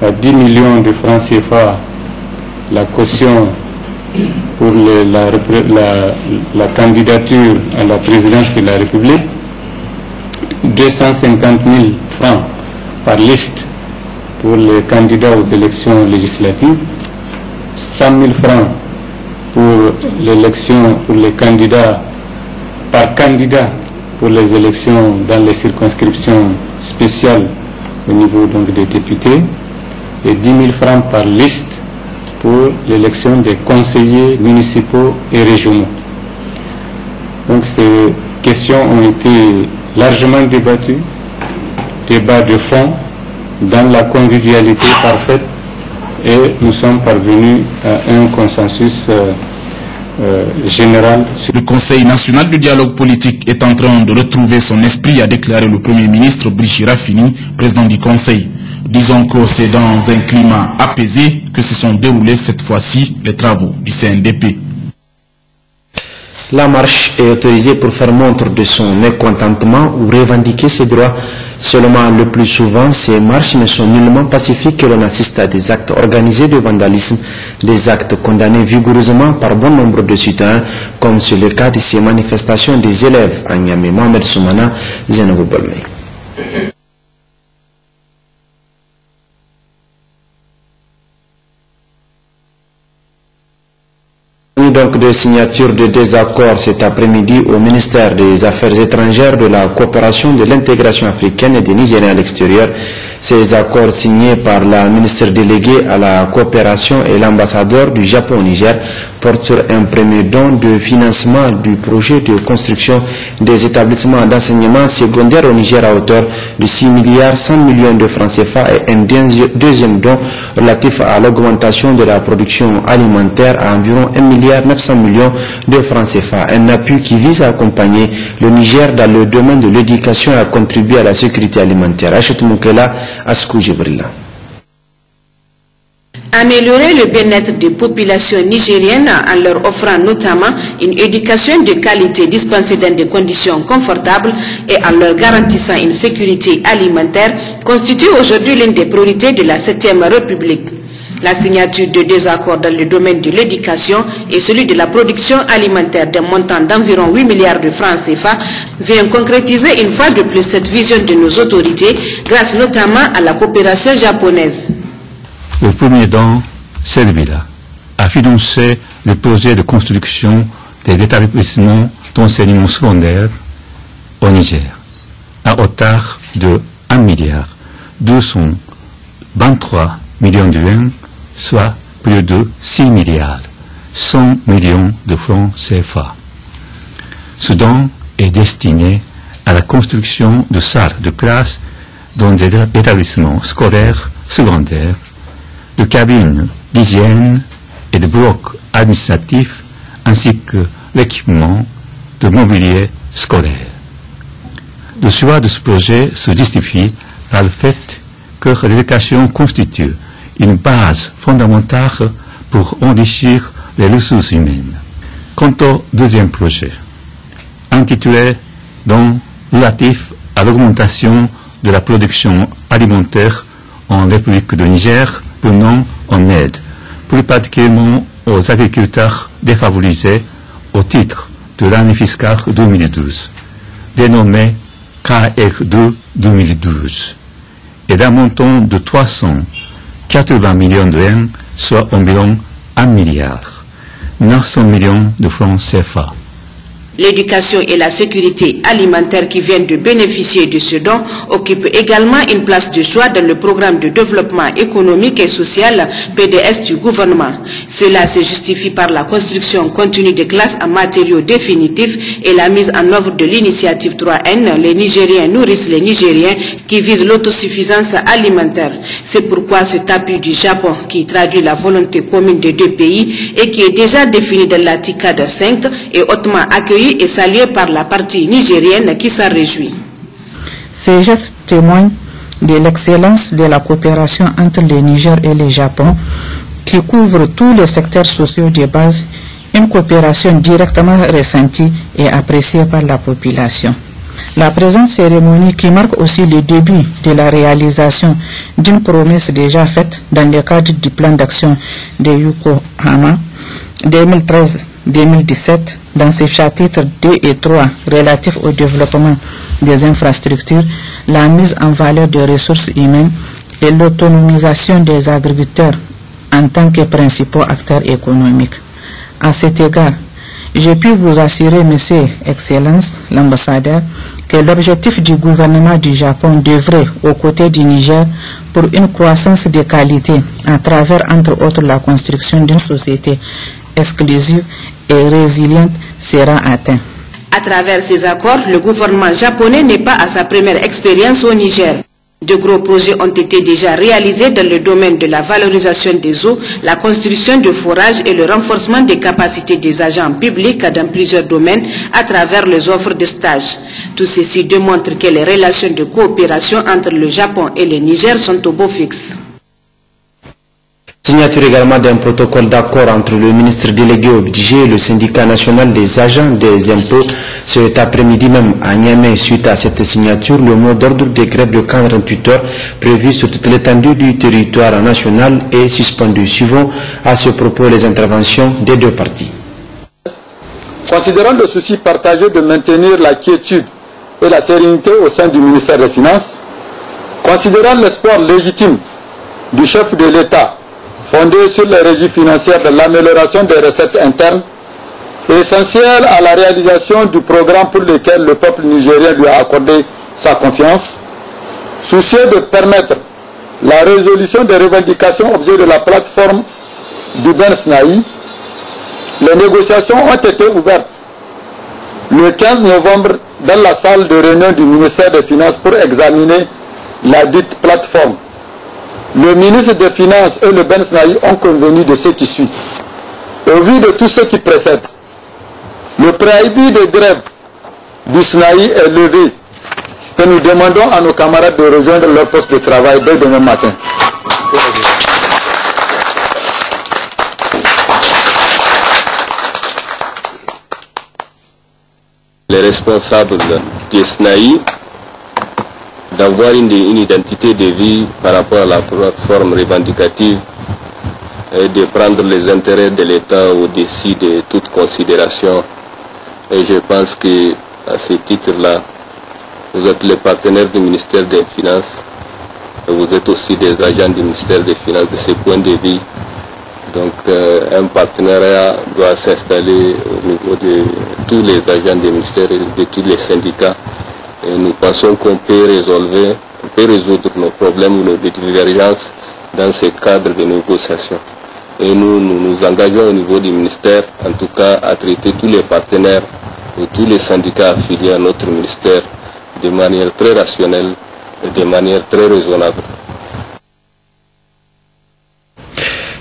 à 10 millions de francs CFA la caution pour la candidature à la présidence de la République, 250 000 francs par liste pour les candidats aux élections législatives, 100 000 francs pour l'élection, pour les candidats, par candidat pour les élections dans les circonscriptions spéciales au niveau donc des députés, et 10 000 francs par liste pour l'élection des conseillers municipaux et régionaux. Donc ces questions ont été largement débattues, débat de fond, dans la convivialité parfaite, et nous sommes parvenus à un consensus général. Le Conseil national du dialogue politique est en train de retrouver son esprit, a déclaré le Premier ministre Brigitte Raffini, président du Conseil. Disons que c'est dans un climat apaisé que se sont déroulés cette fois-ci les travaux du CNDP. La marche est autorisée pour faire montre de son mécontentement ou revendiquer ses droits. Seulement, le plus souvent, ces marches ne sont nullement pacifiques et l'on assiste à des actes organisés de vandalisme, des actes condamnés vigoureusement par bon nombre de citoyens, comme c'est le cas de ces manifestations des élèves à Niamey. Mohamed Soumana, Zainabou Balmé. Donc de signature de désaccords cet après-midi au ministère des Affaires étrangères, de la coopération, de l'intégration africaine et des Nigériens à l'extérieur. Ces accords signés par la ministre déléguée à la coopération et l'ambassadeur du Japon au Niger portent sur un premier don de financement du projet de construction des établissements d'enseignement secondaire au Niger à hauteur de 6 milliards 100 millions de francs CFA et un deuxième don relatif à l'augmentation de la production alimentaire à environ 1 milliard 900 millions de francs CFA. Un appui qui vise à accompagner le Niger dans le domaine de l'éducation et à contribuer à la sécurité alimentaire. Achet Moukela, Askou Jibrilla. Améliorer le bien-être des populations nigériennes en leur offrant notamment une éducation de qualité dispensée dans des conditions confortables et en leur garantissant une sécurité alimentaire constitue aujourd'hui l'une des priorités de la 7e République. La signature de deux accords dans le domaine de l'éducation et celui de la production alimentaire d'un montant d'environ 8 milliards de francs CFA vient concrétiser une fois de plus cette vision de nos autorités grâce notamment à la coopération japonaise. Le premier don servira à financer le projet de construction des établissements d'enseignement secondaire au Niger à hauteur de 1 milliard 223 millions de yuans, soit plus de 6 milliards 100 millions de francs CFA. Ce don est destiné à la construction de salles de classe dans des établissements scolaires secondaires, de cabines d'hygiène et de blocs administratifs, ainsi que l'équipement de mobilier scolaire. Le choix de ce projet se justifie par le fait que l'éducation constitue une base fondamentale pour enrichir les ressources humaines. Quant au deuxième projet, intitulé Don relatif à l'augmentation de la production alimentaire en République du Niger, venant en aide, plus particulièrement aux agriculteurs défavorisés au titre de l'année fiscale 2012, dénommé KR2 2012, et d'un montant de 380 millions de yuans, soit environ 1 milliard 900 millions de francs CFA. L'éducation et la sécurité alimentaire qui viennent de bénéficier de ce don occupent également une place de choix dans le programme de développement économique et social PDS du gouvernement. Cela se justifie par la construction continue de classes en matériaux définitifs et la mise en œuvre de l'initiative 3N, les Nigériens nourrissent les Nigériens, qui vise l'autosuffisance alimentaire. C'est pourquoi cet appui du Japon, qui traduit la volonté commune des deux pays et qui est déjà défini dans la TICAD 5, est hautement accueilli et salué par la partie nigérienne qui s'en réjouit. Ces gestes témoignent de l'excellence de la coopération entre le Niger et le Japon, qui couvre tous les secteurs sociaux de base, une coopération directement ressentie et appréciée par la population. La présente cérémonie, qui marque aussi le début de la réalisation d'une promesse déjà faite dans le cadre du plan d'action de Yokohama 2013-2017, dans ses chapitres 2 et 3 relatifs au développement des infrastructures, la mise en valeur des ressources humaines et l'autonomisation des agriculteurs en tant que principaux acteurs économiques. À cet égard, je puis vous assurer, Monsieur Excellence l'ambassadeur, que l'objectif du gouvernement du Japon devrait, aux côtés du Niger, pour une croissance de qualité, à travers, entre autres, la construction d'une société exclusive et résiliente, sera atteint. À travers ces accords, le gouvernement japonais n'est pas à sa première expérience au Niger. De gros projets ont été déjà réalisés dans le domaine de la valorisation des eaux, la construction de forages et le renforcement des capacités des agents publics dans plusieurs domaines à travers les offres de stage. Tout ceci démontre que les relations de coopération entre le Japon et le Niger sont au beau fixe. Signature également d'un protocole d'accord entre le ministre délégué au budget et le syndicat national des agents des impôts cet après-midi même à Niamey. Suite à cette signature, le mot d'ordre de grève de 48 heures prévu sur toute l'étendue du territoire national est suspendu. Suivons à ce propos les interventions des deux parties. Considérant le souci partagé de maintenir la quiétude et la sérénité au sein du ministère des Finances, considérant l'espoir légitime du chef de l'État fondé sur les régies financières de l'amélioration des recettes internes, essentiel à la réalisation du programme pour lequel le peuple nigérien lui a accordé sa confiance, soucieux de permettre la résolution des revendications objet de la plateforme du Ben Sinaï, les négociations ont été ouvertes le 15 novembre dans la salle de réunion du ministère des Finances pour examiner la dite plateforme. Le ministre des Finances et le Ben Sinaï ont convenu de ce qui suit. Au vu de tout ce qui précède, le préavis de grève du Sinaï est levé et nous demandons à nos camarades de rejoindre leur poste de travail dès demain matin. Les responsables du Sinaï d'avoir une identité de vie par rapport à la plateforme revendicative et de prendre les intérêts de l'État au-dessus de toute considération. Et je pense que à ce titre-là, vous êtes les partenaires du ministère des Finances et vous êtes aussi des agents du ministère des Finances de ce point de vue. Donc un partenariat doit s'installer au niveau de tous les agents du ministère et de tous les syndicats. Et nous pensons qu'on peut résoudre nos problèmes ou nos divergences dans ce cadre de négociation. Et nous nous engageons au niveau du ministère, en tout cas, à traiter tous les partenaires ou tous les syndicats affiliés à notre ministère de manière très rationnelle et de manière très raisonnable.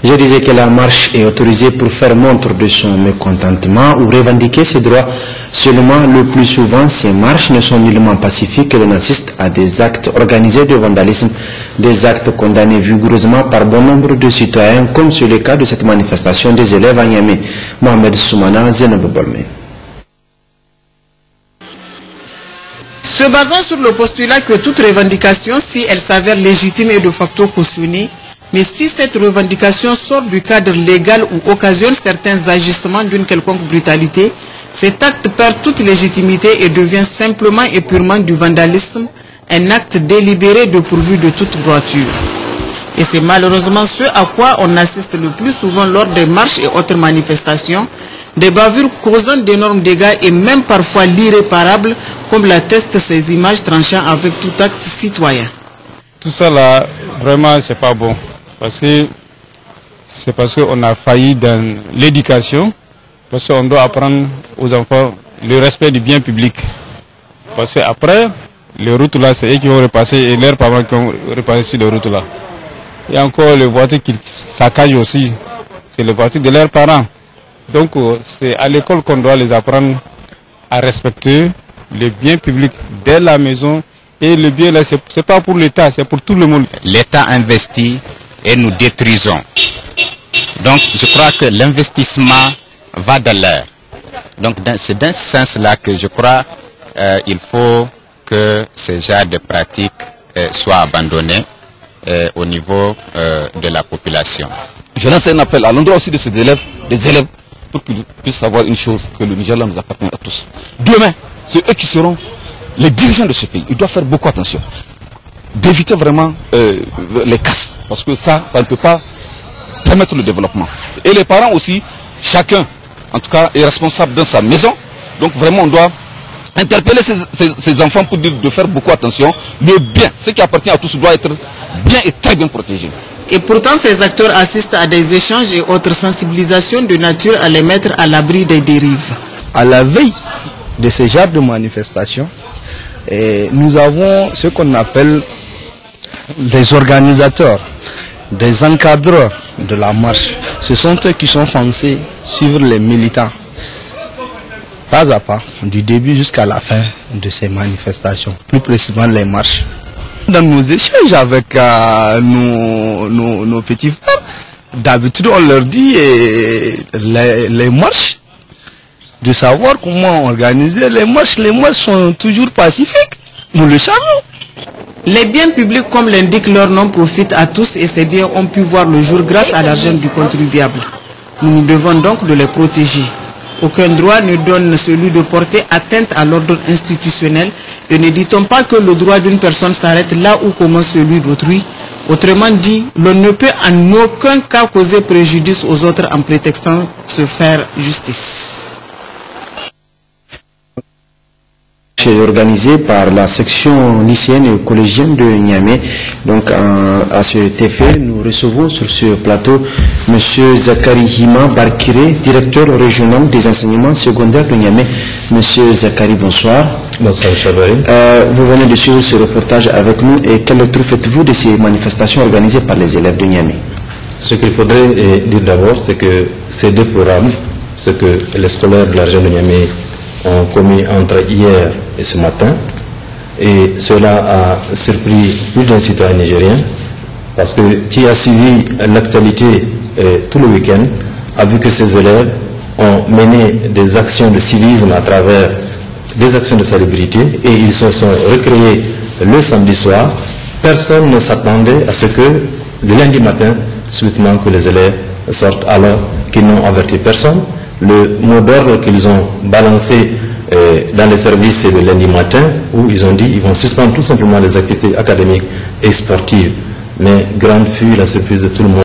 Je disais que la marche est autorisée pour faire montre de son mécontentement ou revendiquer ses droits. Seulement, le plus souvent, ces marches ne sont nullement pacifiques et l'on assiste à des actes organisés de vandalisme, des actes condamnés vigoureusement par bon nombre de citoyens, comme c'est le cas de cette manifestation des élèves à Niamey. Mohamed Soumana, Zenob Bolme. Se basant sur le postulat que toute revendication, si elle s'avère légitime, est de facto cautionnée, mais si cette revendication sort du cadre légal ou occasionne certains agissements d'une quelconque brutalité, cet acte perd toute légitimité et devient simplement et purement du vandalisme, un acte délibéré dépourvu de toute droiture. Et c'est malheureusement ce à quoi on assiste le plus souvent lors des marches et autres manifestations, des bavures causant d'énormes dégâts et même parfois l'irréparable, comme l'attestent ces images tranchant avec tout acte citoyen. Tout ça là, vraiment c'est pas bon. C'est parce qu'on a failli dans l'éducation, parce qu'on doit apprendre aux enfants le respect du bien public. Parce qu'après, les routes là, c'est eux qui vont repasser et leurs parents qui vont repasser sur les routes là. Il y a encore les voitures qui saccagent aussi, c'est les voitures de leurs parents. Donc c'est à l'école qu'on doit les apprendre à respecter le bien public dès la maison. Et le bien là, c'est pas pour l'État, c'est pour tout le monde. L'État investit et nous détruisons. Donc je crois que l'investissement va dans l'air. Donc c'est dans ce sens-là que je crois il faut que ces genres de pratiques soient abandonnés au niveau de la population. Je lance un appel à l'endroit aussi de ces élèves, des élèves, pour qu'ils puissent savoir une chose, que le Niger nous appartient à tous. Demain, c'est eux qui seront les dirigeants de ce pays. Ils doivent faire beaucoup attention, d'éviter vraiment les casses, parce que ça ne peut pas permettre le développement. Et les parents aussi, chacun, en tout cas, est responsable dans sa maison. Donc vraiment, on doit interpeller ces enfants pour dire de faire beaucoup attention. Le bien, ce qui appartient à tous, doit être bien et très bien protégé. Et pourtant, ces acteurs assistent à des échanges et autres sensibilisations de nature à les mettre à l'abri des dérives. À la veille de ces genres de manifestations, nous avons ce qu'on appelle des organisateurs, des encadreurs de la marche. Ce sont eux qui sont censés suivre les militants, pas à pas, du début jusqu'à la fin de ces manifestations, plus précisément les marches. Dans nos échanges avec nos petits frères, d'habitude on leur dit les marches, de savoir comment organiser les marches. Les marches sont toujours pacifiques, nous le savons. Les biens publics, comme l'indique leur nom, profitent à tous et ces biens ont pu voir le jour grâce à l'argent du contribuable. Nous nous devons donc de les protéger. Aucun droit ne donne celui de porter atteinte à l'ordre institutionnel et ne dit-on pas que le droit d'une personne s'arrête là où commence celui d'autrui. Autrement dit, l'on ne peut en aucun cas causer préjudice aux autres en prétextant se faire justice. Organisé par la section lycéenne et collégienne de Niamey. Donc à cet effet, nous recevons sur ce plateau M. Zakari Hima Barkiré, directeur régional des enseignements secondaires de Niamey. M. Zakari, bonsoir. Bonsoir, Chabari. Vous venez de suivre ce reportage avec nous et quel retour faites-vous de ces manifestations organisées par les élèves de Niamey? Ce qu'il faudrait dire d'abord, c'est que ces deux programmes, ce que les scolaires de la région de Niamey ont commis entre hier et ce matin, et cela a surpris plus d'un citoyen nigérien, parce que qui a suivi l'actualité tout le week-end a vu que ces élèves ont mené des actions de civisme à travers des actions de salubrité et ils se sont recréés le samedi soir. Personne ne s'attendait à ce que le lundi matin, subitement que les élèves sortent alors qu'ils n'ont averti personne. Le mot d'ordre qu'ils ont balancé dans les services, c'est le lundi matin, où ils ont dit qu'ils vont suspendre tout simplement les activités académiques et sportives. Mais grande fut la surprise de tout le monde.